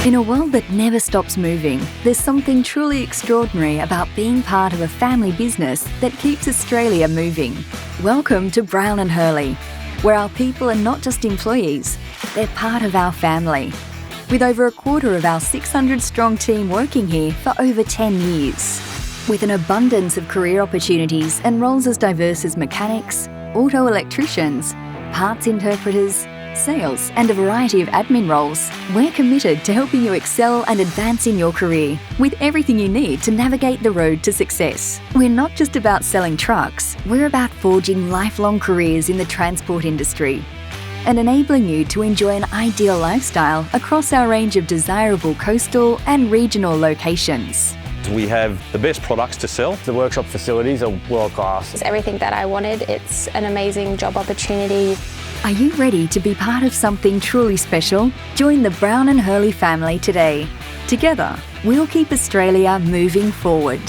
In a world that never stops moving, there's something truly extraordinary about being part of a family business that keeps Australia moving. Welcome to Brown & Hurley, where our people are not just employees, they're part of our family. With over a quarter of our 600-strong team working here for over 10 years. With an abundance of career opportunities and roles as diverse as mechanics, auto electricians, parts interpreters, sales and a variety of admin roles, we're committed to helping you excel and advance in your career with everything you need to navigate the road to success. We're not just about selling trucks, we're about forging lifelong careers in the transport industry and enabling you to enjoy an ideal lifestyle across our range of desirable coastal and regional locations. We have the best products to sell. The workshop facilities are world class. It's everything that I wanted. It's an amazing job opportunity. Are you ready to be part of something truly special? Join the Brown & Hurley family today. Together, we'll keep Australia moving forward.